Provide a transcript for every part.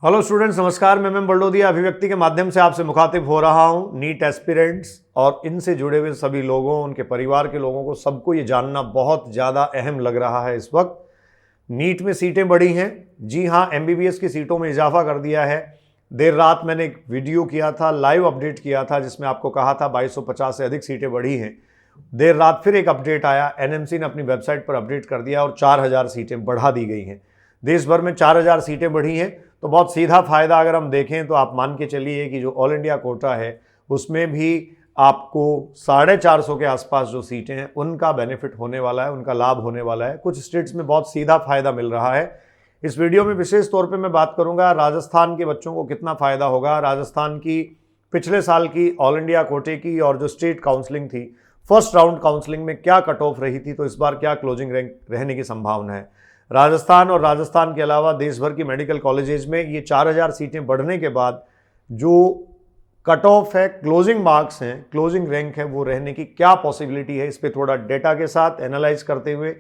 Hello students, नमस्कार। मैं बलडोदिया अभिव्यक्ति के माध्यम से आपसे मुखातिब हो रहा हूं। नीट एस्पिरेंट्स और इनसे जुड़े हुए सभी लोगों, उनके परिवार के लोगों को, सबको ये जानना बहुत ज़्यादा अहम लग रहा है इस वक्त। नीट में सीटें बढ़ी हैं। जी हाँ, एमबीबीएस की सीटों में इजाफा कर दिया है। देर रात मैंने एक वीडियो किया था, लाइव अपडेट किया था, जिसमें आपको कहा था 2250 से अधिक सीटें बढ़ी हैं। देर रात फिर एक अपडेट आया, एनएमसी ने अपनी वेबसाइट पर अपडेट कर दिया और 4000 सीटें बढ़ा दी गई हैं। देश भर में 4000 सीटें बढ़ी हैं। तो बहुत सीधा फायदा अगर हम देखें तो आप मान के चलिए कि जो ऑल इंडिया कोटा है उसमें भी आपको 450 के आसपास जो सीटें हैं उनका बेनिफिट होने वाला है, उनका लाभ होने वाला है। कुछ स्टेट्स में बहुत सीधा फायदा मिल रहा है। इस वीडियो में विशेष तौर पे मैं बात करूंगा राजस्थान के बच्चों को कितना फायदा होगा। राजस्थान की पिछले साल की ऑल इंडिया कोटे की और जो स्टेट काउंसलिंग थी, फर्स्ट राउंड काउंसलिंग में क्या कट ऑफ रही थी, तो इस बार क्या क्लोजिंग रैंक रहने की संभावना है। राजस्थान और राजस्थान के अलावा देश भर की मेडिकल कॉलेजेस में ये 4000 सीटें बढ़ने के बाद जो कट ऑफ है, क्लोजिंग मार्क्स हैं, क्लोजिंग रैंक है, वो रहने की क्या पॉसिबिलिटी है, इस पर थोड़ा डेटा के साथ एनालाइज करते हुए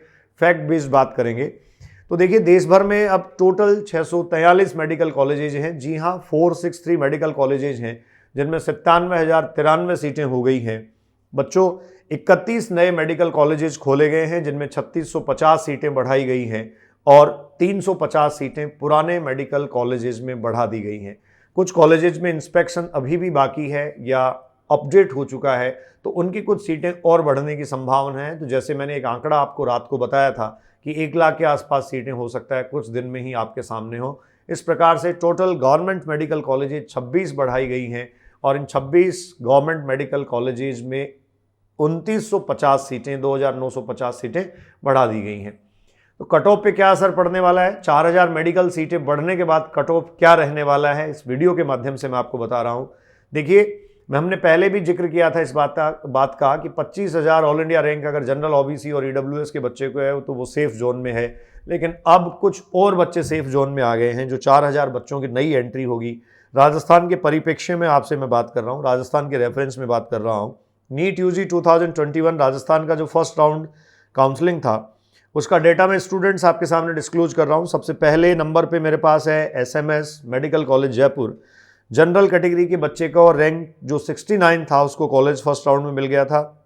फैक्ट बेस्ड बात करेंगे। तो देखिए, देश भर में अब टोटल 643 मेडिकल कॉलेजेज हैं। जी हाँ, 463 मेडिकल कॉलेजेज हैं, जिनमें 97,093 सीटें हो गई हैं। बच्चों, 31 नए मेडिकल कॉलेजेस खोले गए हैं, जिनमें 3650 सीटें बढ़ाई गई हैं और 350 सीटें पुराने मेडिकल कॉलेजेस में बढ़ा दी गई हैं। कुछ कॉलेजेस में इंस्पेक्शन अभी भी बाकी है या अपडेट हो चुका है, तो उनकी कुछ सीटें और बढ़ने की संभावना है। तो जैसे मैंने एक आंकड़ा आपको रात को बताया था कि 1 लाख के आसपास सीटें हो सकता है कुछ दिन में ही आपके सामने हो। इस प्रकार से टोटल गवर्नमेंट मेडिकल कॉलेजेज 26 बढ़ाई गई हैं और इन 26 गवर्नमेंट मेडिकल कॉलेजेज में 2950 सीटें, 2950 सीटें बढ़ा दी गई हैं। तो कट ऑफ पे क्या असर पड़ने वाला है, 4000 मेडिकल सीटें बढ़ने के बाद कट ऑफ क्या रहने वाला है, इस वीडियो के माध्यम से मैं आपको बता रहा हूं। देखिए, हमने पहले भी जिक्र किया था इस बात का कि 25,000 ऑल इंडिया रैंक अगर जनरल ओबीसी और ईडब्ल्यूएस के बच्चे को है तो वो सेफ जोन में है। लेकिन अब कुछ और बच्चे सेफ जोन में आ गए हैं। जो 4000 बच्चों की नई एंट्री होगी, राजस्थान के परिप्रेक्ष्य में आपसे मैं बात कर रहा हूँ, राजस्थान के रेफरेंस में बात कर रहा हूँ। नीट यूजी 2021 राजस्थान का जो फर्स्ट राउंड काउंसलिंग था, उसका डेटा मैं स्टूडेंट्स आपके सामने डिस्क्लोज कर रहा हूं। सबसे पहले नंबर पे मेरे पास है SMS medical college Jaipur. General category के बच्चे का और रैंक जो 69 था उसको कॉलेज फर्स्ट राउंड में मिल गया था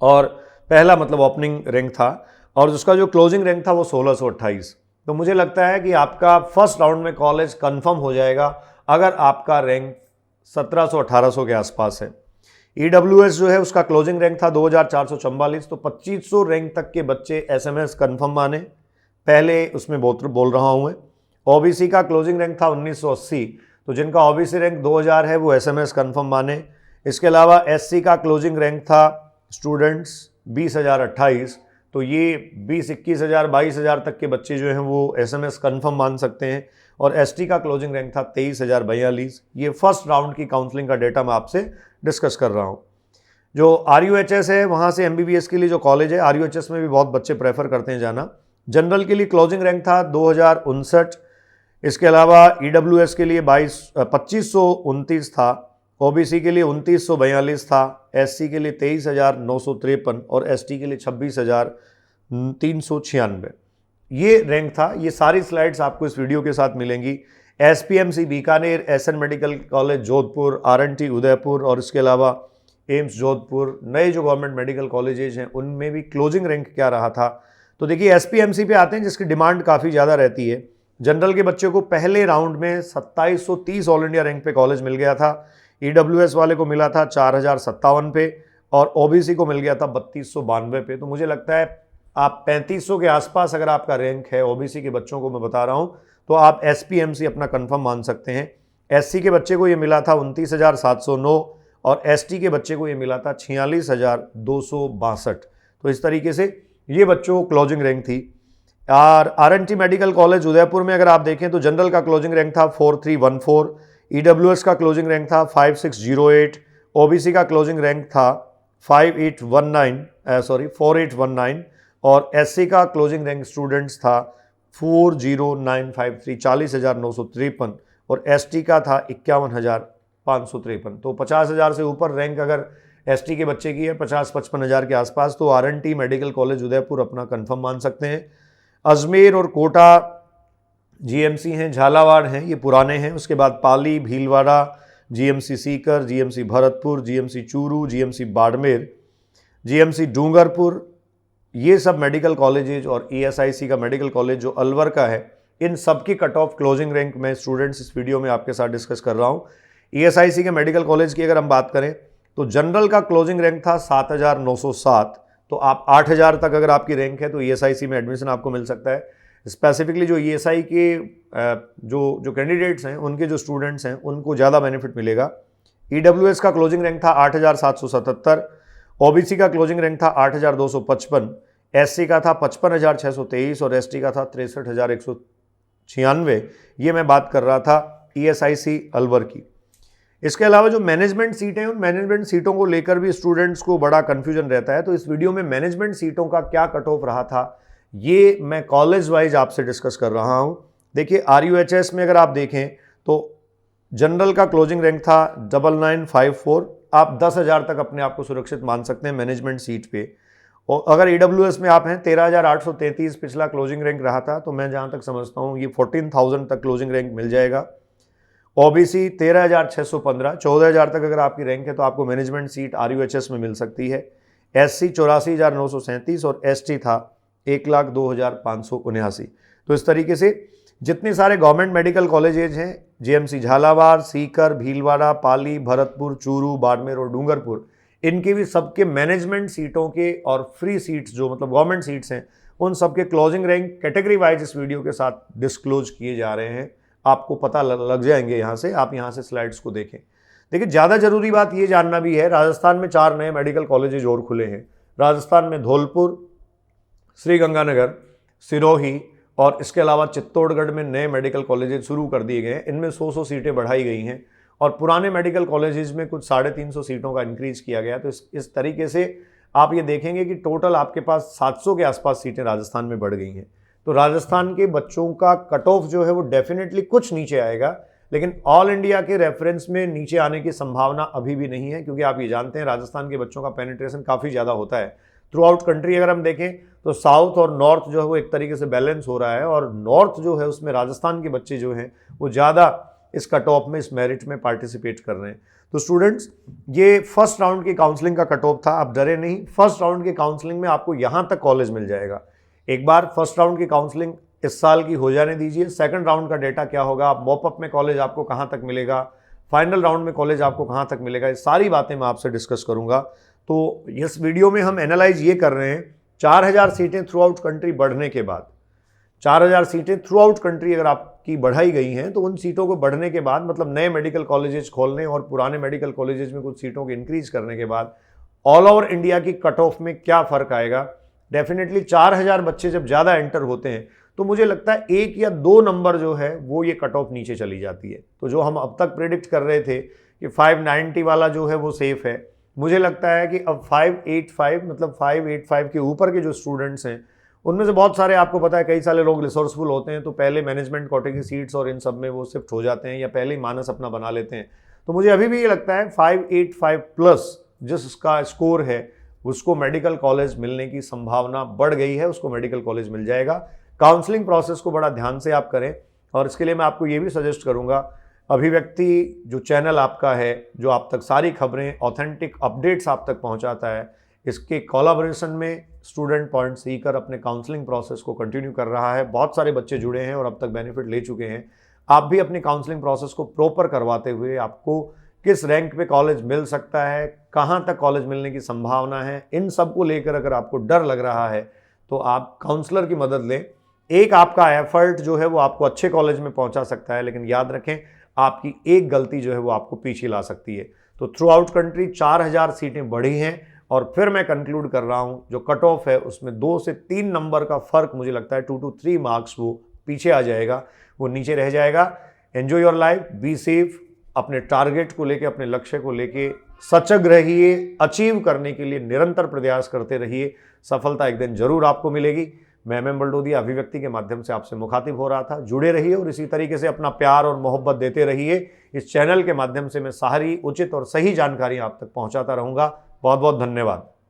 और पहला मतलब ओपनिंग रैंक था, और उसका जो क्लोजिंग रैंक था वो 1628। तो मुझे लगता है कि आपका फर्स्ट राउंड में कॉलेज कन्फर्म हो जाएगा अगर आपका रैंक 1700-1800 के आसपास है। ईडब्ल्यूएस जो है उसका क्लोजिंग रैंक था 2444, तो 2500 रैंक तक के बच्चे एसएमएस कंफर्म माने, पहले उसमें बोल रहा हूं मैं। ओबीसी का क्लोजिंग रैंक था 1980, तो जिनका ओबीसी रैंक 2000 है वो एसएमएस कंफर्म माने। इसके अलावा एससी का क्लोजिंग रैंक था स्टूडेंट्स 20,028, तो ये 20-21,000 22,000 तक के बच्चे जो हैं वो एसएमएस कंफर्म मान सकते हैं। और एसटी का क्लोजिंग रैंक था 23,042। ये फर्स्ट राउंड की काउंसलिंग का डेटा मैं आपसे डिस्कस कर रहा हूं। जो आरयूएचएस है, वहां से एमबीबीएस के लिए जो कॉलेज है, आरयूएचएस में भी बहुत बच्चे प्रेफर करते हैं जाना। जनरल के लिए क्लोजिंग रैंक था 2059। इसके अलावा ईडब्ल्यूएस के लिए 2529 था, ओबीसी के लिए 2942 था, एससी के लिए 23,953 और एसटी के लिए 26,396। ये रैंक था। ये सारी स्लाइड्स आपको इस वीडियो के साथ मिलेंगी। SPMC Bikaner, SN medical college Jodhpur, RNT Udaipur और इसके अलावा एम्स जोधपुर, नए जो गवर्नमेंट मेडिकल कॉलेजेज हैं उनमें भी क्लोजिंग रैंक क्या रहा था। तो देखिए, एसपीएमसी पे आते हैं जिसकी डिमांड काफ़ी ज़्यादा रहती है। जनरल के बच्चे को पहले राउंड में 2730 ऑल इंडिया रैंक पे कॉलेज मिल गया था। ईडब्ल्यूएस वाले को मिला था 4057 पे और ओबीसी को मिल गया था 3292 पे। तो मुझे लगता है आप 3500 के आसपास अगर आपका रैंक है, ओबीसी के बच्चों को मैं बता रहा हूं, तो आप एसपीएमसी अपना कंफर्म मान सकते हैं। एससी के बच्चे को ये मिला था 29,709 और एसटी के बच्चे को ये मिला था 46,262। तो इस तरीके से ये बच्चों क्लोजिंग रैंक थी। और आरएनटी मेडिकल कॉलेज उदयपुर में अगर आप देखें तो जनरल का क्लोजिंग रैंक था 4314, ईडब्ल्यूएस का क्लोजिंग रैंक था 5608, ओबीसी का क्लोजिंग रैंक था 4819 और एससी का क्लोजिंग रैंक स्टूडेंट्स था 40953, 40,953 और एसटी का था 51,553। तो 50,000 से ऊपर रैंक अगर एसटी के बच्चे की है, 50-55,000 के आसपास, तो आरएनटी मेडिकल कॉलेज उदयपुर अपना कंफर्म मान सकते हैं। अजमेर और कोटा जीएमसी हैं, झालावाड़ हैं, ये पुराने हैं। उसके बाद Pali, Bhilwara, GMC Sikar, GMC Bharatpur, GMC Churu, GMC Barmer, GMC Dungarpur, ये सब मेडिकल कॉलेजेज और ईएसआईसी का मेडिकल कॉलेज जो अलवर का है, इन सब की कट ऑफ क्लोजिंग रैंक मैं स्टूडेंट्स इस वीडियो में आपके साथ डिस्कस कर रहा हूँ। ईएसआईसी के मेडिकल कॉलेज की अगर हम बात करें तो जनरल का क्लोजिंग रैंक था 7,907, तो आप 8,000 तक अगर आपकी रैंक है तो ईएसआईसी में एडमिशन आपको मिल सकता है। स्पेसिफिकली जो ईएसआई के जो कैंडिडेट्स हैं, उनके जो स्टूडेंट्स हैं, उनको ज़्यादा बेनिफिट मिलेगा। ईडब्ल्यूएस का क्लोजिंग रैंक था 8,777, ओबीसी का क्लोजिंग रैंक था 8,255, एससी का था 55,623 और एसटी का था 63,196। ये मैं बात कर रहा था ईएसआईसी अलवर की। इसके अलावा जो मैनेजमेंट सीटें हैं, उन मैनेजमेंट सीटों को लेकर भी स्टूडेंट्स को बड़ा कन्फ्यूजन रहता है। तो इस वीडियो में मैनेजमेंट सीटों का क्या कट ऑफ रहा था, ये मैं कॉलेज वाइज आपसे डिस्कस कर रहा हूँ। देखिए RUHS में अगर आप देखें तो जनरल का क्लोजिंग रैंक था 9954, आप 10,000 तक अपने आप को सुरक्षित मान सकते हैं मैनेजमेंट सीट पे। और अगर ईडब्ल्यूएस में आप हैं 13,833 पिछला क्लोजिंग रैंक रहा था, तो मैं जहाँ तक समझता हूँ ये 14,000 तक क्लोजिंग रैंक मिल जाएगा। ओबीसी 13,615, 14,000 तक अगर आपकी रैंक है तो आपको मैनेजमेंट सीट RUHS में मिल सकती है। एससी 84,937 और एसटी था 1,02,579। तो इस तरीके से जितने सारे गवर्नमेंट मेडिकल कॉलेजेज हैं, जीएमसी झालावाड़, सीकर, भीलवाड़ा, पाली, भरतपुर, चूरू, बाड़मेर और डूंगरपुर, इनके भी सबके मैनेजमेंट सीटों के और फ्री सीट्स जो मतलब गवर्नमेंट सीट्स हैं, उन सबके क्लोजिंग रैंक कैटेगरी वाइज इस वीडियो के साथ डिस्क्लोज किए जा रहे हैं। आपको पता लग जाएंगे यहाँ से, आप यहाँ से स्लाइड्स को देखें। देखिए ज़्यादा जरूरी बात ये जानना भी है, राजस्थान में 4 नए मेडिकल कॉलेजेज और खुले हैं। राजस्थान में धौलपुर, श्रीगंगानगर, सिरोही और इसके अलावा चित्तौड़गढ़ में नए मेडिकल कॉलेजेस शुरू कर दिए गए हैं। इनमें 100 सीटें बढ़ाई गई हैं और पुराने मेडिकल कॉलेजेस में कुछ 350 सीटों का इंक्रीज किया गया। तो इस तरीके से आप ये देखेंगे कि टोटल आपके पास 700 के आसपास सीटें राजस्थान में बढ़ गई हैं। तो राजस्थान के बच्चों का कट ऑफ जो है वो डेफिनेटली कुछ नीचे आएगा, लेकिन ऑल इंडिया के रेफरेंस में नीचे आने की संभावना अभी भी नहीं है, क्योंकि आप ये जानते हैं राजस्थान के बच्चों का पेनिट्रेशन काफ़ी ज़्यादा होता है। थ्रू आउट कंट्री अगर हम देखें तो साउथ और नॉर्थ जो है वो एक तरीके से बैलेंस हो रहा है, और नॉर्थ जो है उसमें राजस्थान के बच्चे जो हैं वो ज़्यादा इस कट ऑफ में, इस मेरिट में पार्टिसिपेट कर रहे हैं। तो स्टूडेंट्स, ये फर्स्ट राउंड की काउंसलिंग का कट ऑफ था, आप डरे नहीं। फर्स्ट राउंड की काउंसलिंग में आपको यहाँ तक कॉलेज मिल जाएगा। एक बार फर्स्ट राउंड की काउंसलिंग इस साल की हो जाने दीजिए, सेकंड राउंड का डेटा क्या होगा, आप मॉपअप में कॉलेज आपको कहाँ तक मिलेगा, फाइनल राउंड में कॉलेज आपको कहाँ तक मिलेगा, ये सारी बातें मैं आपसे डिस्कस करूँगा। तो इस वीडियो में हम एनालाइज ये कर रहे हैं 4,000 सीटें थ्रू आउट कंट्री बढ़ने के बाद, 4,000 सीटें थ्रू आउट कंट्री अगर आपकी बढ़ाई गई हैं, तो उन सीटों को बढ़ने के बाद मतलब नए मेडिकल कॉलेजेस खोलने और पुराने मेडिकल कॉलेजेस में कुछ सीटों को इंक्रीज करने के बाद ऑल ओवर इंडिया की कट ऑफ में क्या फ़र्क आएगा। डेफिनेटली 4,000 बच्चे जब ज़्यादा एंटर होते हैं तो मुझे लगता है 1 या 2 नंबर जो है वो ये कट ऑफ नीचे चली जाती है। तो जो हम अब तक प्रेडिक्ट कर रहे थे कि 590 वाला जो है वो सेफ है, मुझे लगता है कि अब 585 मतलब 585 के ऊपर के जो स्टूडेंट्स हैं, उनमें से बहुत सारे, आपको पता है कई सारे लोग रिसोर्सफुल होते हैं, तो पहले मैनेजमेंट कोटे की सीट्स और इन सब में वो शिफ्ट हो जाते हैं या पहले ही मानस अपना बना लेते हैं। तो मुझे अभी भी ये लगता है 585 प्लस जिसका स्कोर है उसको मेडिकल कॉलेज मिलने की संभावना बढ़ गई है, उसको मेडिकल कॉलेज मिल जाएगा। काउंसलिंग प्रोसेस को बड़ा ध्यान से आप करें, और इसके लिए मैं आपको ये भी सजेस्ट करूँगा, अभिव्यक्ति जो चैनल आपका है, जो आप तक सारी खबरें, ऑथेंटिक अपडेट्स आप तक पहुंचाता है, इसके कोलैबोरेशन में स्टूडेंट पॉइंट सीकर अपने काउंसलिंग प्रोसेस को कंटिन्यू कर रहा है। बहुत सारे बच्चे जुड़े हैं और अब तक बेनिफिट ले चुके हैं। आप भी अपनी काउंसलिंग प्रोसेस को प्रॉपर करवाते हुए आपको किस रैंक पे कॉलेज मिल सकता है, कहाँ तक कॉलेज मिलने की संभावना है, इन सब को लेकर अगर आपको डर लग रहा है तो आप काउंसलर की मदद लें। एक आपका एफर्ट जो है वो आपको अच्छे कॉलेज में पहुँचा सकता है, लेकिन याद रखें आपकी एक गलती जो है वो आपको पीछे ला सकती है। तो थ्रू आउट कंट्री 4,000 सीटें बढ़ी हैं, और फिर मैं कंक्लूड कर रहा हूं जो कट ऑफ है उसमें 2 से 3 नंबर का फर्क, मुझे लगता है 2 to 3 मार्क्स वो पीछे आ जाएगा, वो नीचे रह जाएगा। Enjoy your life, be safe, अपने टारगेट को लेके, अपने लक्ष्य को लेके सजग रहिए, अचीव करने के लिए निरंतर प्रयास करते रहिए, सफलता एक दिन जरूर आपको मिलेगी। मैं MM बलडोदिया अभिव्यक्ति के माध्यम से आपसे मुखातिब हो रहा था। जुड़े रहिए और इसी तरीके से अपना प्यार और मोहब्बत देते रहिए। इस चैनल के माध्यम से मैं सारी उचित और सही जानकारी आप तक पहुंचाता रहूंगा। बहुत बहुत धन्यवाद।